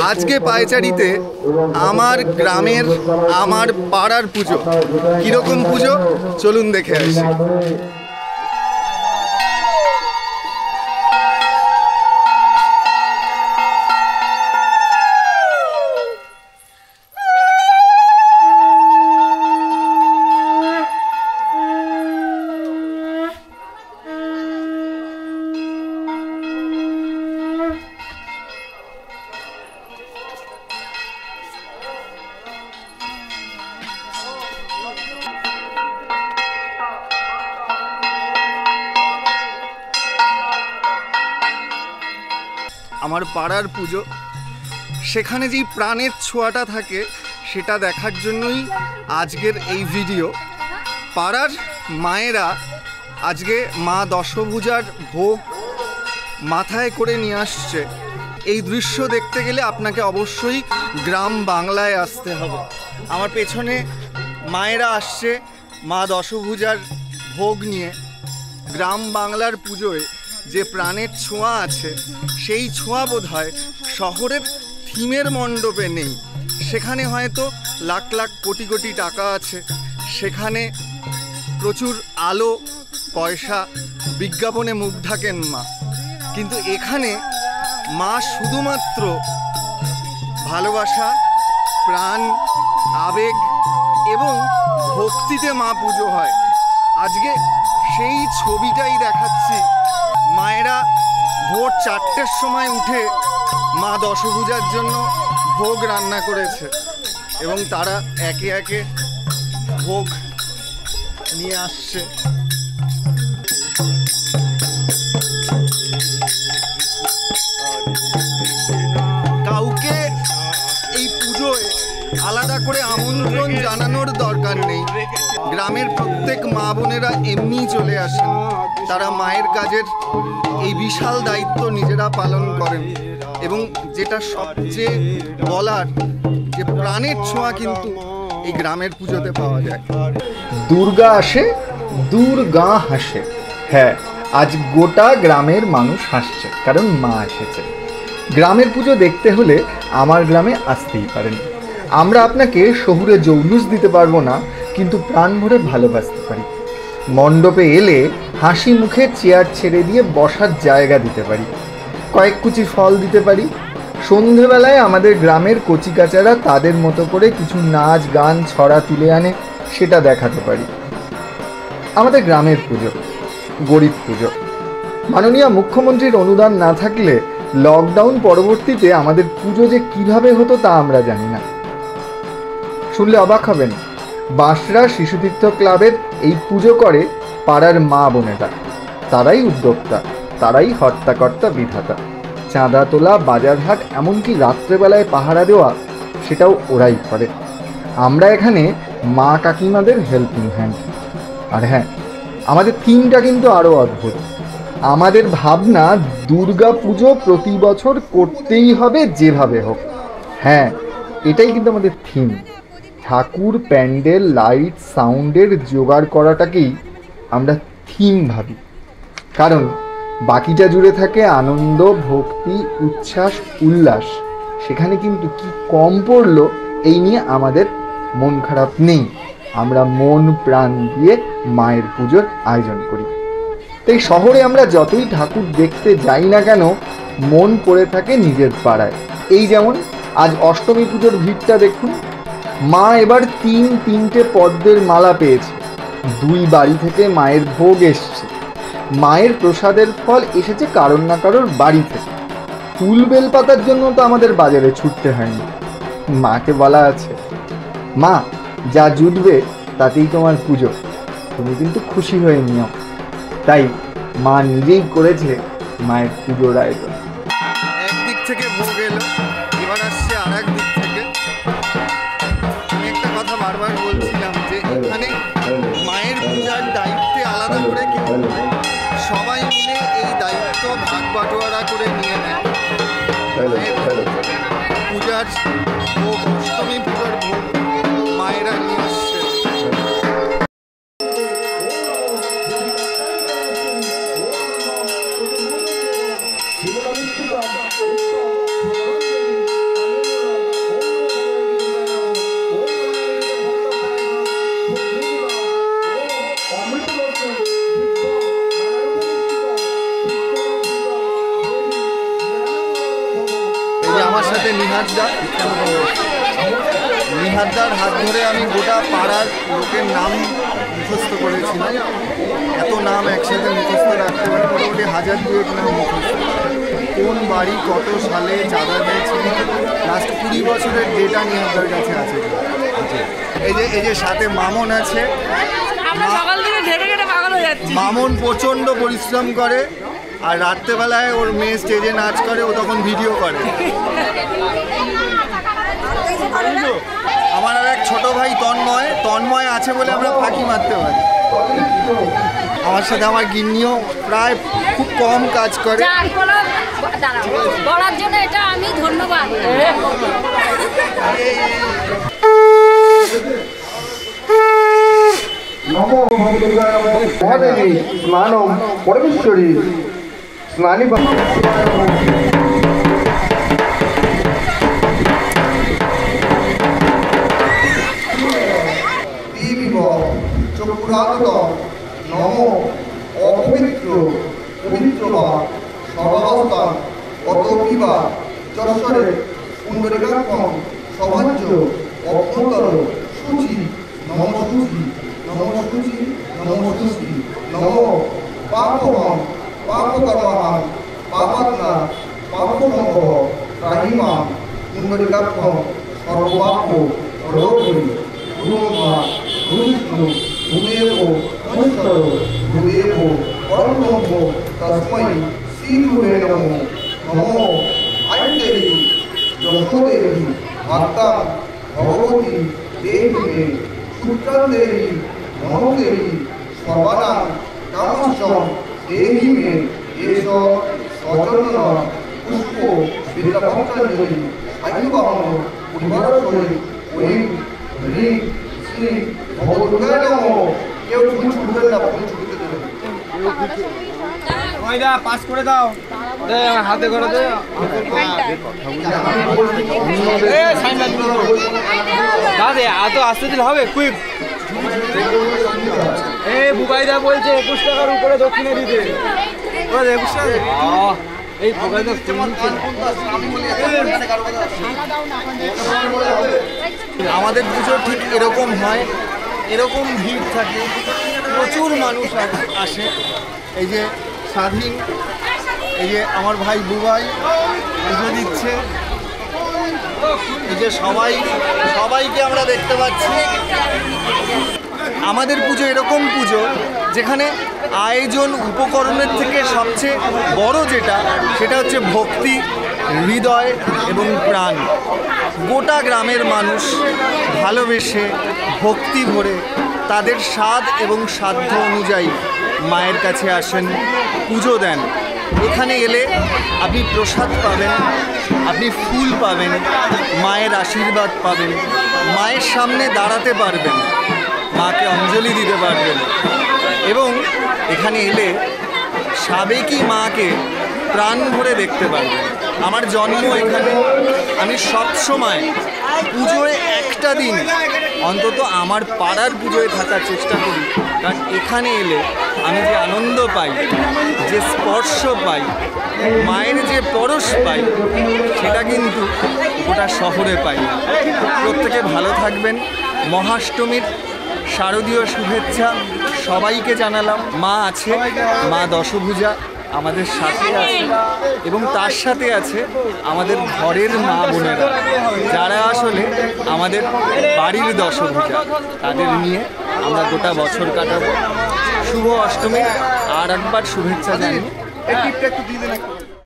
আজকে পায়চারিতে আমার গ্রামের আমার পাড়ার পুজো কিরকম পুজো চলুন দেখে আসি। আমার পাড়ার পুজো, সেখানে যেই প্রাণের ছোঁয়াটা থাকে সেটা দেখার জন্যই আজকের এই ভিডিও। পাড়ার মায়েরা আজকে মা দশভুজার ভোগ মাথায় করে নিয়ে আসছে। এই দৃশ্য দেখতে গেলে আপনাকে অবশ্যই গ্রাম বাংলায় আসতে হবে। আমার পেছনে মায়েরা আসছে মা দশভুজার ভোগ নিয়ে। গ্রাম বাংলার পুজোয় যে প্রাণের ছোঁয়া আছে সেই ছোঁয়া বোধহয় শহরের থিমের মণ্ডপে নেই। সেখানে হয়তো লাখ লাখ কোটি কোটি টাকা আছে, সেখানে প্রচুর আলো পয়সা, বিজ্ঞাপনে মুখ ঢাকেন মা। কিন্তু এখানে মা শুধুমাত্র ভালোবাসা, প্রাণ, আবেগ এবং ভক্তিতে মা পুজো হয়। আজকে সেই ছবিটাই দেখাচ্ছি। মায়েরা ভোর 4টের সময় উঠে মা দশভুজার জন্য ভোগ রান্না করেছে এবং তারা একে একে ভোগ নিয়ে আসছে। কাউকে এই পুজোয় আলাদা করে আমন্ত্রণ জানানোর দরকার নেই। গ্রামের প্রত্যেক মা বোনেরা এমনিই চলে আসেন। তারা মায়ের কাজের এই বিশাল দায়িত্ব নিজেরা পালন করেন। এবং যেটা সবচেয়ে বলার, যে প্রাণের ছোঁয়া কিন্তু এই গ্রামের পুজোতে পাওয়া যায়। দুর্গা আসে, দুর্গা হাসে। হ্যাঁ, আজ গোটা গ্রামের মানুষ হাসছে, কারণ মা এসেছে। গ্রামের পুজো দেখতে হলে আমার গ্রামে আসতেই পারেন। আমরা আপনাকে শহুরে জৌলুস দিতে পারবো না, কিন্তু প্রাণ ভরে ভালোবাসতে পারি। মণ্ডপে এলে হাসি মুখে চেয়ার ছেড়ে দিয়ে বসার জায়গা দিতে পারি, কয়েক কুচি ফল দিতে পারি। সন্ধেবেলায় আমাদের গ্রামের কচিকাচারা তাদের মতো করে কিছু নাচ গান ছড়া তুলে আনে, সেটা দেখাতে পারি। আমাদের গ্রামের পুজো গরিব পুজো। মাননীয় মুখ্যমন্ত্রীর অনুদান না থাকলে লকডাউন পরবর্তীতে আমাদের পুজো যে কিভাবে হতো তা আমরা জানি না। শুনলে অবাক হবেন, বাঁশরা শিশুতীর্থ ক্লাবের এই পুজো করে পাড়ার মা বোনেরা। তারাই উদ্যোক্তা, তারাই হর্তাকর্তা বিধাতা। চাঁদা তোলা, বাজারহাট, এমনকি রাত্রেবেলায় পাহারা দেওয়া, সেটাও ওরাই করে। আমরা এখানে মা কাকিমাদের হেল্পিং হ্যান্ড। আর হ্যাঁ, আমাদের থিমটা কিন্তু আরও অদ্ভুত। আমাদের ভাবনা, দুর্গা পুজো প্রতি বছর করতেই হবে যেভাবে হোক। হ্যাঁ, এটাই কিন্তু আমাদের থিম। ঠাকুর, প্যান্ডেল, লাইট, সাউন্ডের জোগাড় করাটাকেই আমরা থিম ভাবি, কারণ বাকিটা জুড়ে থাকে আনন্দ, ভক্তি, উচ্ছ্বাস, উল্লাস। সেখানে কিন্তু কি কম পড়লো এই নিয়ে আমাদের মন খারাপ নেই। আমরা মন প্রাণ দিয়ে মায়ের পুজোর আয়োজন করি। তাই শহরে আমরা যতই ঠাকুর দেখতে যাই না কেন, মন পড়ে থাকে নিজের পাড়ায়। এই যেমন আজ অষ্টমী পুজোর ভিড়টা দেখুন। মা এবার তিনটে পদ্মের মালা পেয়েছে। 2 বাড়ি থেকে মায়ের ভোগ এসছে। মায়ের প্রসাদের ফল এসেছে কারোর না কারোর বাড়ি থেকে। ফুল বেলপাতার জন্য তো আমাদের বাজারে ছুটতে হয়নি। মাকে বলা আছে, মা যা জুটবে তাতেই তোমার পুজো, তুমি কিন্তু খুশি হয়ে নিও। তাই মা নিজেই করেছে মায়ের পুজোর আয়োজন। একদিক থেকে ভোগ এলো, এবার আসছে আর এক দিক থেকে। আমি একটা কথা বারবার বলছিলাম যে এখানে মায়ের পূজার দায়িত্বে আলাদা করে কিন্তু সবাই মিলে এই দায়িত্ব ভাগ বাটোয়ারা করে নিয়ে নেয়। পূজার ভোগ, অষ্টমী পূজার ভোগ মায়েরা নিয়ে আসছে। যে আমার সাথে নিহারদার হাত ধরে আমি গোটা পাড়ার লোকের নাম মুখস্থ করেছিলাম। এত নাম একসাথে মুখস্থ রাখতে পারে, মোটামুটি 1000-2 নাম মুখস্থ। কোন বাড়ি কত সালে চাঁদা দিয়েছিল, লাস্ট 20 বছরের ডেটা নিহারদার কাছে আছে। এই যে সাথে মামন আছে। মামন প্রচণ্ড পরিশ্রম করে, আর রাত্রেবেলায় ওর মেয়ে স্টেজে নাচ করে, ও তখন ভিডিও করে। আমার আর এক ছোট ভাই তন্ময় আছে বলে আমরা ফাঁকি মারতে পারি। আমার সাথে আমার গিন্নিও প্রায় খুব কম কাজ করে। বলার জন্য এটা আমি ধন্যবাদ। নমো মহাদেবী স্নানম পরমেশ্বরী স্নানী চক্ষুরাগত নম অপবিত্র পবিত্র বা সর্বাবস্থান অতপি বা যশ্বরে পুণ্ডরিকাক্ষম সভাজ্য অভ্যন্তর সূচি নম সূচি নম সূচি নম সূচি নম পাপহম পাপকর্মহম পাপাত্মা পাপসম্ভব ত্রাহিমাম পুণ্ডরিকাক্ষম সর্বপাপ রোগী গুরুমা গুরুষ্ণু গুরুদেব নমস্কার গুরুদেব পরমব্রহ্ম তস্मै শ্রী গুরুবে নমঃ নমো আয়ুদেবী যশোদেবী মাতা ভগবতী দেবী মে সূত্রাং দেবী নমদেবী সর্বানাং কামশ্চম দেবী মে এষ সচন্দন পুষ্প বিদ্যাপত্রাঞ্জলি আয়ুবাহন পরিবারস্বরী ওই হ্রিং শ্রী ভগবদ্গীতায় নমঃ। কেউ ফুল ছুটবেন না, ফুল ছুটতে দেবেন। পাস করে দাও, হাতে করে দে। দাদা এত আসতে দিলে হবে? কুইক বুকাইদা বলছে 21 টাকার উপরে দক্ষিণে দিতে। 21 টাকা এই বুকাইদা আমাদের পুজো ঠিক এরকম হয়, এরকম ভিড় থাকে, প্রচুর মানুষ আসে। এই যে স্বাধীন, এই যে আমার ভাই বুবাই পুজো দিচ্ছে, এই যে সবাইকে আমরা দেখতে পাচ্ছি। আমাদের পুজো এরকম পুজো যেখানে আয়োজন উপকরণের থেকে সবচেয়ে বড় সেটা হচ্ছে ভক্তি, হৃদয় এবং প্রাণ। গোটা গ্রামের মানুষ ভালোবেসে ভক্তি ভরে তাদের স্বাদ এবং সাধ্য অনুযায়ী মায়ের কাছে আসেন, পুজো দেন। এখানে এলে আপনি প্রসাদ পাবেন, আপনি ফুল পাবেন, মায়ের আশীর্বাদ পাবেন, মায়ের সামনে দাঁড়াতে পারবেন, মাকে অঞ্জলি দিতে পারবেন এবং এখানে এলে সাবেকি মাকে প্রাণ ভরে দেখতে পারবেন। আমার জন্ম এখানে, আমি সবসময় পুজোয় একটা দিন অন্তত আমার পাড়ার পুজোয় থাকার চেষ্টা করি, কারণ এখানে এলে আমি যে আনন্দ পাই, যে স্পর্শ পাই, মায়ের যে পরশ পাই, সেটা কিন্তু গোটা শহরে পাই না। প্রত্যেকে ভালো থাকবেন। মহাষ্টমীর শারদীয় শুভেচ্ছা সবাইকে জানালাম। মা আছে, মা দশভুজা আমাদের সাথে আছে এবং তার সাথে আছে আমাদের ঘরের মা বোনেরা, যারা আসলে আমাদের বাড়ির দশভুজা। তাদের নিয়ে আমরা গোটা বছর কাটাবো। শুভ অষ্টমী আর একবার শুভেচ্ছা জানিয়ে।